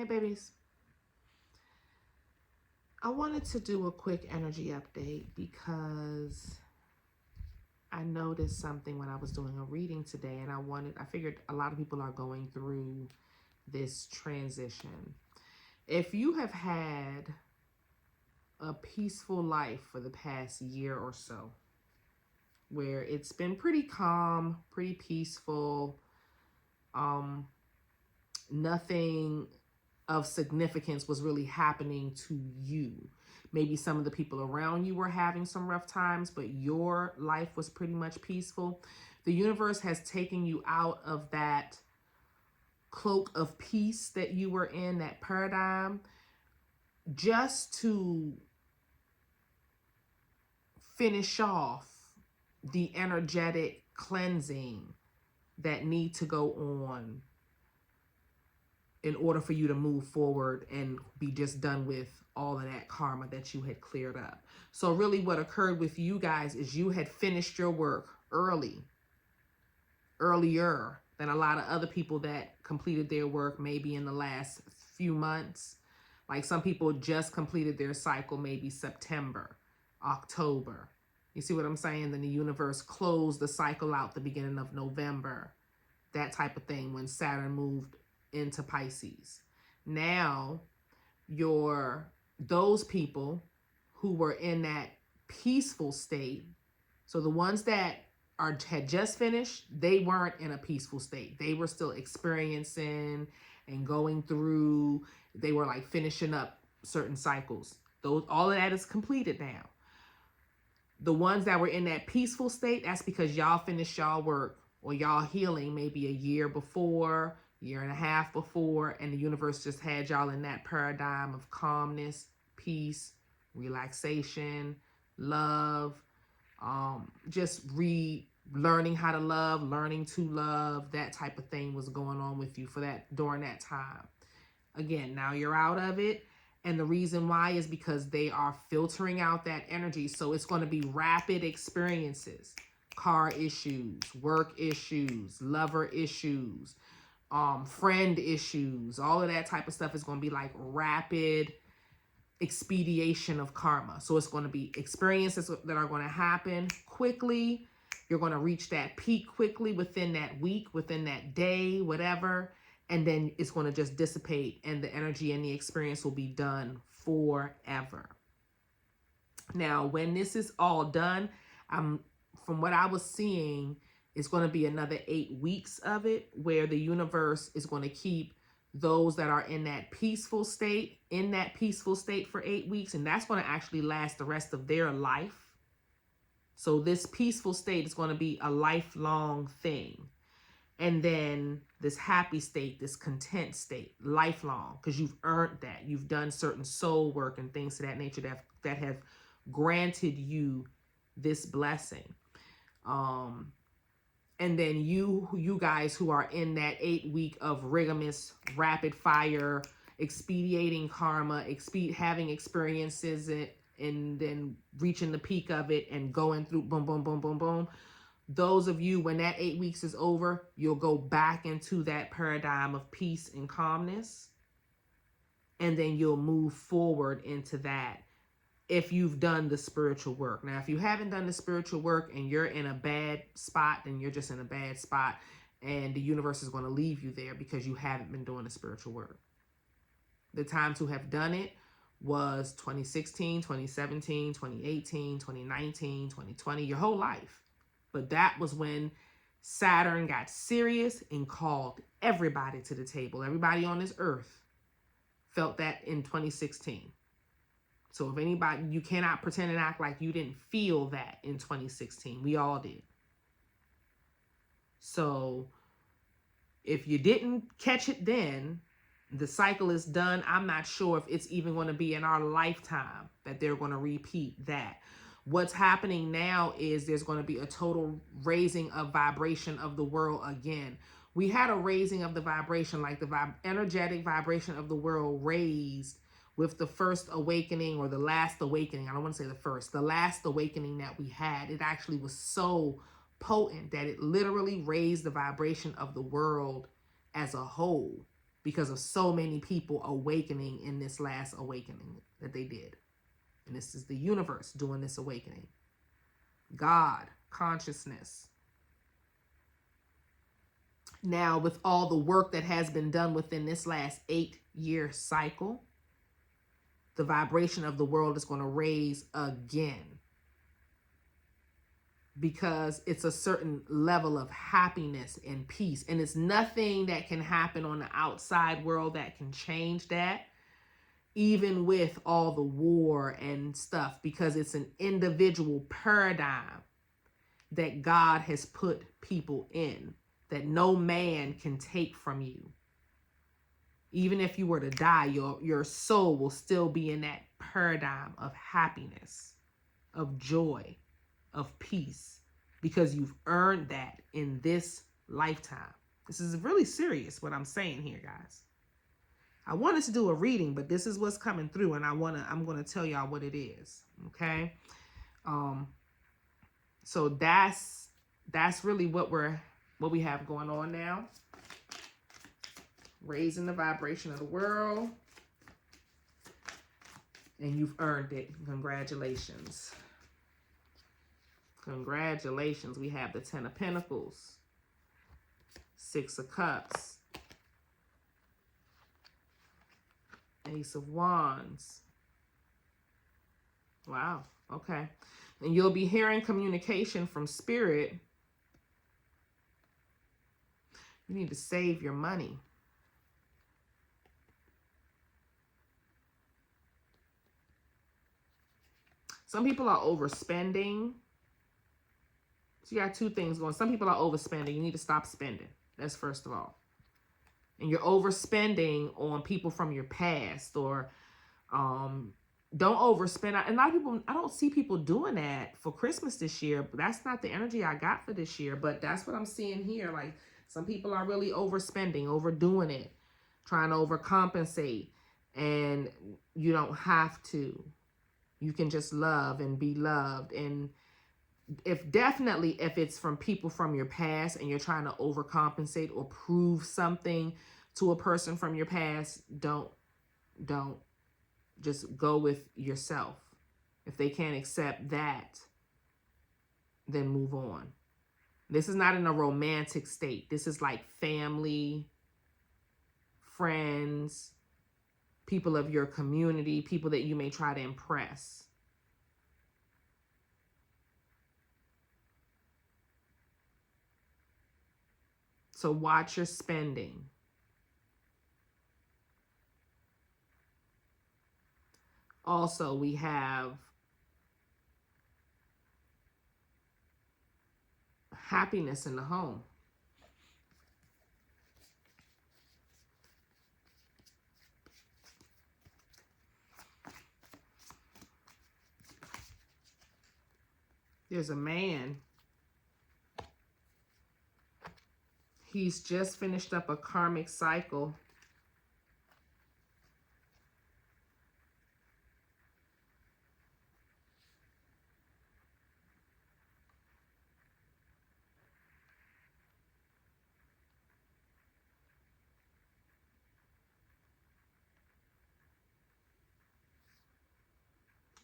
Hey, babies. I wanted to do a quick energy update because I noticed something when I was doing a reading today, and I figured a lot of people are going through this transition. If you have had a peaceful life for the past year or so, where it's been pretty calm, pretty peaceful, nothing of significance was really happening to you. Maybe some of the people around you were having some rough times, but your life was pretty much peaceful. The universe has taken you out of that cloak of peace that you were in, that paradigm, just to finish off the energetic cleansing that need to go on in order for you to move forward and be just done with all of that karma that you had cleared up. So really what occurred with you guys is you had finished your work earlier than a lot of other people that completed their work maybe in the last few months. Like some people just completed their cycle maybe September, October. You see what I'm saying? Then the universe closed the cycle out the beginning of November. That type of thing when Saturn moved into Pisces. Now, those people who were in that peaceful state, so the ones that had just finished, they weren't in a peaceful state. They were still experiencing and going through. They were like finishing up certain cycles. All of that is completed now. The ones that were in that peaceful state, that's because y'all finished y'all work or y'all healing maybe a year before, year and a half before, and the universe just had y'all in that paradigm of calmness, peace, relaxation, love, just learning how to love, learning to love. That type of thing was going on with you for that during that time. Again, now you're out of it, and the reason why is because they are filtering out that energy. So it's going to be rapid experiences, car issues, work issues, lover issues, friend issues. All of that type of stuff is going to be like rapid expediation of karma. So it's going to be experiences that are going to happen quickly. You're going to reach that peak quickly within that week, within that day, whatever. And then it's going to just dissipate, and the energy and the experience will be done forever. Now, when this is all done, from what I was seeing, it's going to be another 8 weeks of it where the universe is going to keep those that are in that peaceful state for 8 weeks. And that's going to actually last the rest of their life. So this peaceful state is going to be a lifelong thing. And then this happy state, this content state, lifelong, because you've earned that. You've done certain soul work and things to that nature that have granted you this blessing. And then you guys who are in that 8 week of rigamous, rapid fire, expediating karma, having experiences and then reaching the peak of it and going through boom, boom, boom, boom, boom. Those of you, when that 8 weeks is over, you'll go back into that paradigm of peace and calmness. And then you'll move forward into that if you've done the spiritual work. Now, if you haven't done the spiritual work and you're in a bad spot, then you're just in a bad spot. And the universe is going to leave you there because you haven't been doing the spiritual work. The time to have done it was 2016, 2017, 2018, 2019, 2020, your whole life. But that was when Saturn got serious and called everybody to the table. Everybody on this earth felt that in 2016. So if anybody, you cannot pretend and act like you didn't feel that in 2016. We all did. So if you didn't catch it then, the cycle is done. I'm not sure if it's even going to be in our lifetime that they're going to repeat that. What's happening now is there's going to be a total raising of vibration of the world again. We had a raising of the vibration, like the energetic vibration of the world raised with the first awakening or the last awakening. I don't want to say the first, the last awakening that we had. It actually was so potent that it literally raised the vibration of the world as a whole. because of so many people awakening in this last awakening that they did. And this is the universe doing this awakening. God, consciousness. Now, with all the work that has been done within this last 8-year cycle, the vibration of the world is going to raise again, because it's a certain level of happiness and peace. And it's nothing that can happen on the outside world that can change that, even with all the war and stuff, because it's an individual paradigm that God has put people in, that no man can take from you. Even if you were to die, your soul will still be in that paradigm of happiness, of joy, of peace, because you've earned that in this lifetime. This is really serious what I'm saying here, guys. I wanted to do a reading, but this is what's coming through, and I'm gonna tell y'all what it is. Okay. So that's really what we have going on now. Raising the vibration of the world. And you've earned it. Congratulations. Congratulations. We have the 10 of Pentacles, 6 of Cups, Ace of Wands. Wow. Okay. And you'll be hearing communication from Spirit. You need to save your money. Some people are overspending. So you got two things going. Some people are overspending. You need to stop spending. That's first of all. And you're overspending on people from your past, or don't overspend. And a lot of people, I don't see people doing that for Christmas this year. But that's not the energy I got for this year. But that's what I'm seeing here. Like, some people are really overspending, overdoing it, trying to overcompensate. And you don't have to. You can just love and be loved. And if it's from people from your past and you're trying to overcompensate or prove something to a person from your past, don't. Just go with yourself. If they can't accept that, then move on. This is not in a romantic state. This is like family, friends, people of your community, people that you may try to impress. So watch your spending. Also, we have happiness in the home. There's a man. He's just finished up a karmic cycle.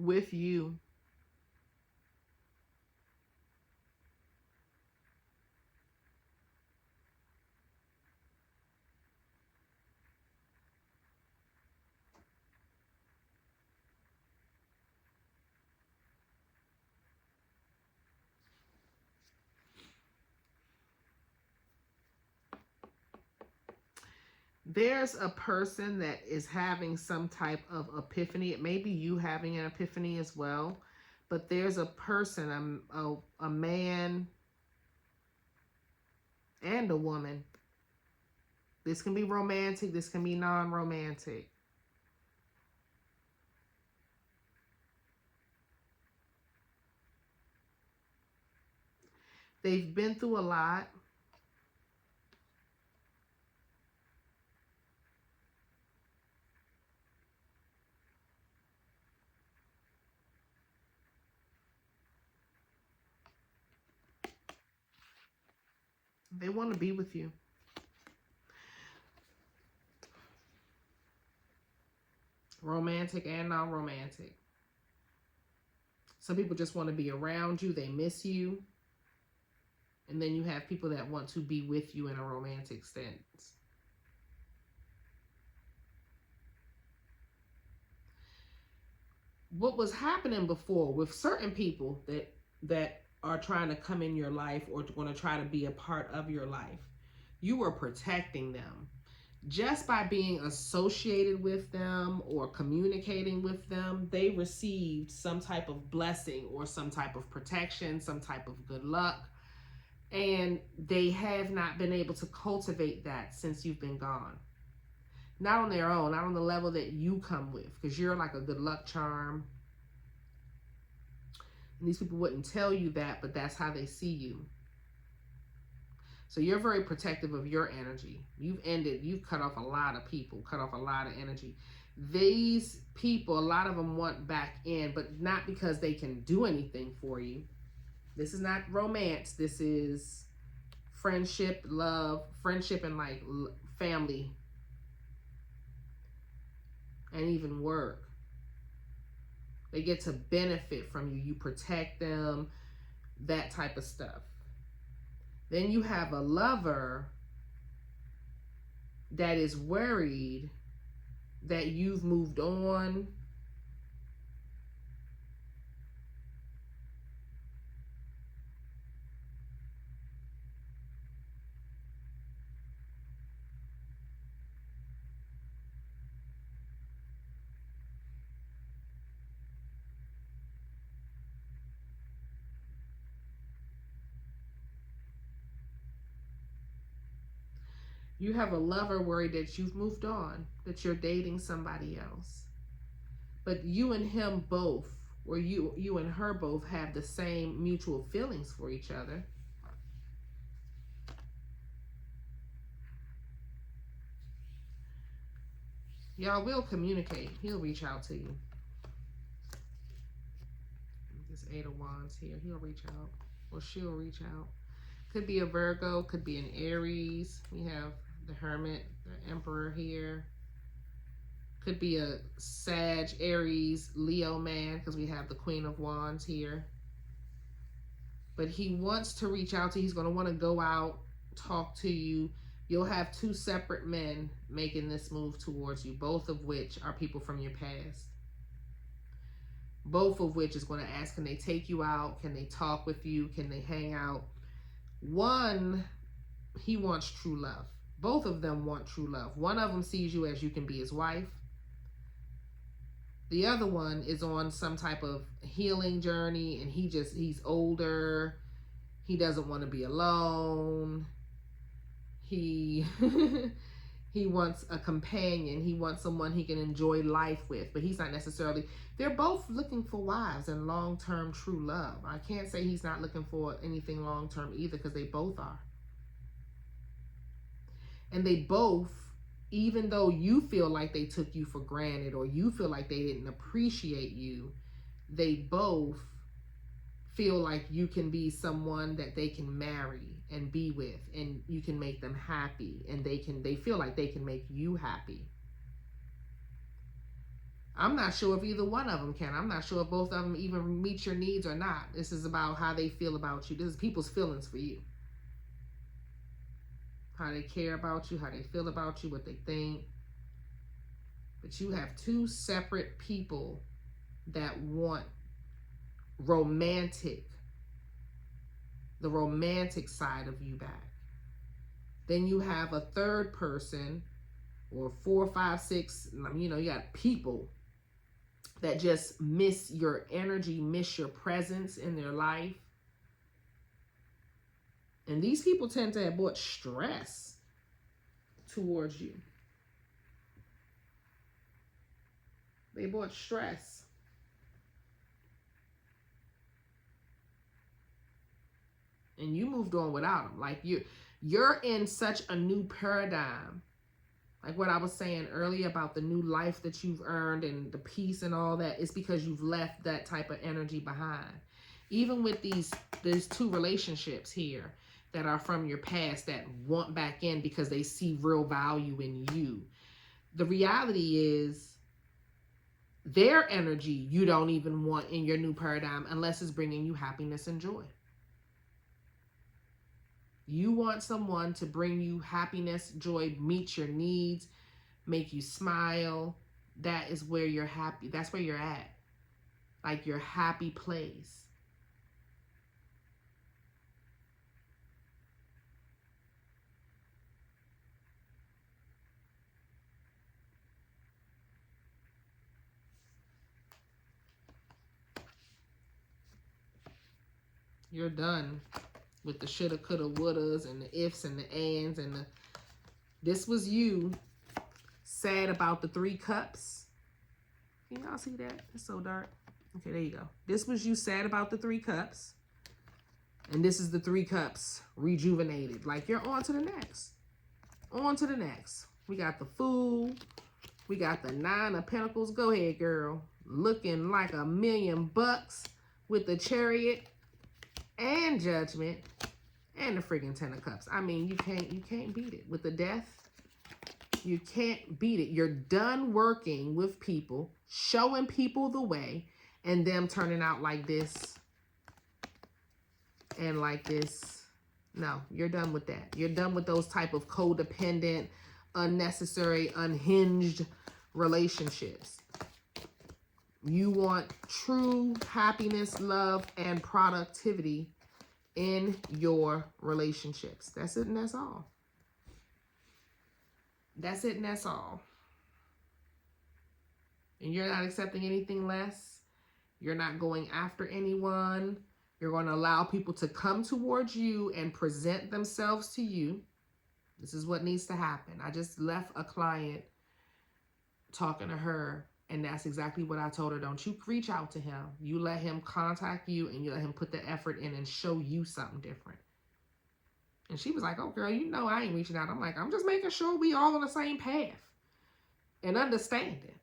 With you. There's a person that is having some type of epiphany. It may be you having an epiphany as well. But there's a person, a man and a woman. This can be romantic. This can be non-romantic. They've been through a lot. They want to be with you. Romantic and non-romantic. Some people just want to be around you. They miss you. And then you have people that want to be with you in a romantic sense. What was happening before with certain people that are trying to come in your life or going to try to be a part of your life, you were protecting them. Just by being associated with them or communicating with them, they received some type of blessing or some type of protection, some type of good luck. And they have not been able to cultivate that since you've been gone. Not on their own, not on the level that you come with, because you're like a good luck charm. And these people wouldn't tell you that, but that's how they see you. So you're very protective of your energy. You've cut off a lot of people, cut off a lot of energy. These people, a lot of them want back in, but not because they can do anything for you. This is not romance. This is friendship, love, friendship and like family and even work. They get to benefit from you. You protect them, that type of stuff. Then you have a lover that is worried that you've moved on. You have a lover worried that you've moved on, that you're dating somebody else. But you and him both, or you and her both have the same mutual feelings for each other. Y'all will communicate. He'll reach out to you. This 8 of Wands here. He'll reach out. Or she'll reach out. Could be a Virgo. Could be an Aries. We have the Hermit, the Emperor here. Could be a Sag, Aries, Leo man, because we have the Queen of Wands here. But he wants to reach out to you. He's going to want to go out, talk to you. You'll have two separate men making this move towards you, both of which are people from your past. Both of which is going to ask, can they take you out? Can they talk with you? Can they hang out? One, he wants true love. Both of them want true love. One of them sees you as you can be his wife. The other one is on some type of healing journey and he's older. He doesn't want to be alone. He he wants a companion. He wants someone he can enjoy life with, but he's not necessarily. They're both looking for wives and long-term true love. I can't say he's not looking for anything long-term either, because they both are. And they both, even though you feel like they took you for granted or you feel like they didn't appreciate you, they both feel like you can be someone that they can marry and be with, and you can make them happy, and they feel like they can make you happy. I'm not sure if either one of them can. I'm not sure if both of them even meet your needs or not. This is about how they feel about you. This is people's feelings for you. How they care about you, how they feel about you, what they think. But you have two separate people that want the romantic side of you back. Then you have a third person, or 4, 5, 6, you got people that just miss your energy, miss your presence in their life. And these people tend to have brought stress towards you. They brought stress. And you moved on without them. Like you're in such a new paradigm. Like what I was saying earlier about the new life that you've earned and the peace and all that, it's because you've left that type of energy behind. Even with there's two relationships here that are from your past that want back in because they see real value in you. The reality is Their energy you don't even want in your new paradigm unless it's bringing you happiness and joy. You want someone to bring you happiness, joy, meet your needs, make you smile. That is where you're happy. That's where you're at. Like your happy place. You're done with the shoulda, coulda, wouldas, and the ifs and the ands and the. This was you sad about the 3 cups. Can y'all see that? It's so dark. Okay, there you go. This was you sad about the 3 cups. And this is the 3 cups rejuvenated. Like you're on to the next. On to the next. We got the Fool. We got the 9 of Pentacles. Go ahead, girl. Looking like $1,000,000 with the Chariot and Judgment and the friggin' 10 of Cups. I mean, you can't beat it. With the Death, you can't beat it. You're done working with people, showing people the way, and them turning out like this and like this. No, you're done with that. You're done with those type of codependent, unnecessary, unhinged relationships. You want true happiness, love, and productivity in your relationships. That's it and that's all. That's it and that's all. And you're not accepting anything less. You're not going after anyone. You're going to allow people to come towards you and present themselves to you. This is what needs to happen. I just left a client talking to her, and that's exactly what I told her. Don't you reach out to him. You let him contact you, and you let him put the effort in and show you something different. And she was like, oh, girl, you know I ain't reaching out. I'm like, I'm just making sure we all on the same path and understanding.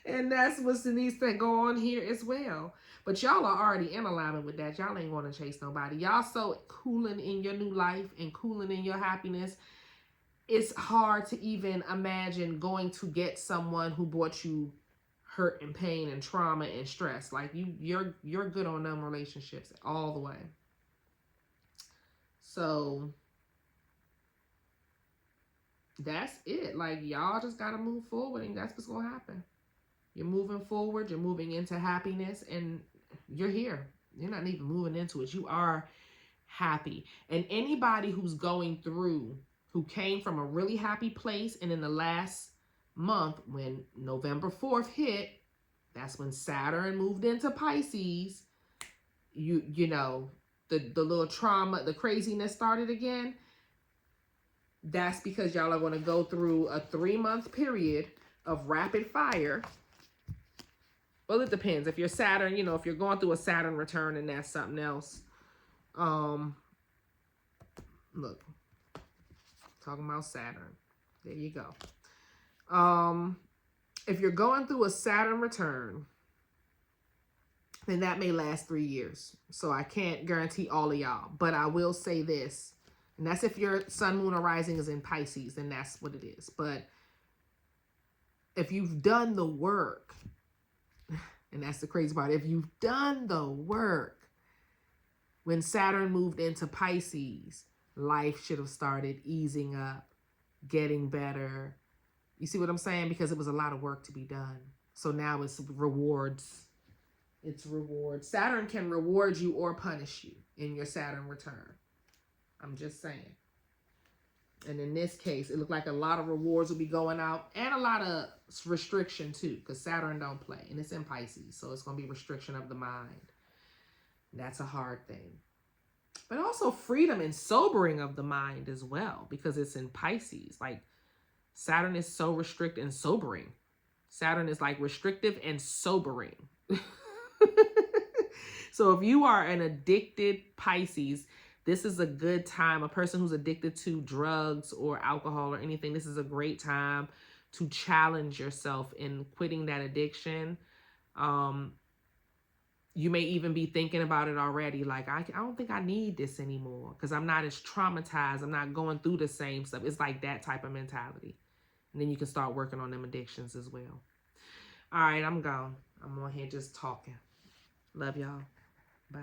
And that's what needs to go on here as well. But y'all are already in alignment with that. Y'all ain't going to chase nobody. Y'all so cooling in your new life and cooling in your happiness. It's hard to even imagine going to get someone who brought you hurt and pain and trauma and stress. Like you're good on them relationships all the way. So that's it. Like y'all just got to move forward, and that's what's going to happen. You're moving forward. You're moving into happiness, and you're here. You're not even moving into it. You are happy. And anybody who's going through, who came from a really happy place, and in the last month, when November 4th hit, that's when Saturn moved into Pisces. You know, the little trauma, the craziness started again. That's because y'all are going to go through a 3-month period of rapid fire. Well, it depends. If you're Saturn, you know, if you're going through a Saturn return, and that's something else. Look, talking about Saturn. There you go. If you're going through a Saturn return, then that may last 3 years. So I can't guarantee all of y'all. But I will say this, and that's if your sun, moon, or rising is in Pisces, then that's what it is. But if you've done the work, and that's the crazy part, if you've done the work, when Saturn moved into Pisces, life should have started easing up, getting better. You see what I'm saying? Because it was a lot of work to be done. So now it's rewards. It's rewards. Saturn can reward you or punish you in your Saturn return. I'm just saying. And in this case, it looked like a lot of rewards will be going out, and a lot of restriction too, because Saturn don't play, and it's in Pisces. So it's going to be restriction of the mind. That's a hard thing. But also freedom and sobering of the mind as well, because it's in Pisces. Like Saturn is so restrict and sobering. Saturn is like restrictive and sobering. So if you are an addicted Pisces, this is a good time. A person who's addicted to drugs or alcohol or anything, this is a great time to challenge yourself in quitting that addiction. You may even be thinking about it already. Like, I don't think I need this anymore because I'm not as traumatized. I'm not going through the same stuff. It's like that type of mentality. And then you can start working on them addictions as well. All right, I'm gone. I'm on here just talking. Love y'all. Bye.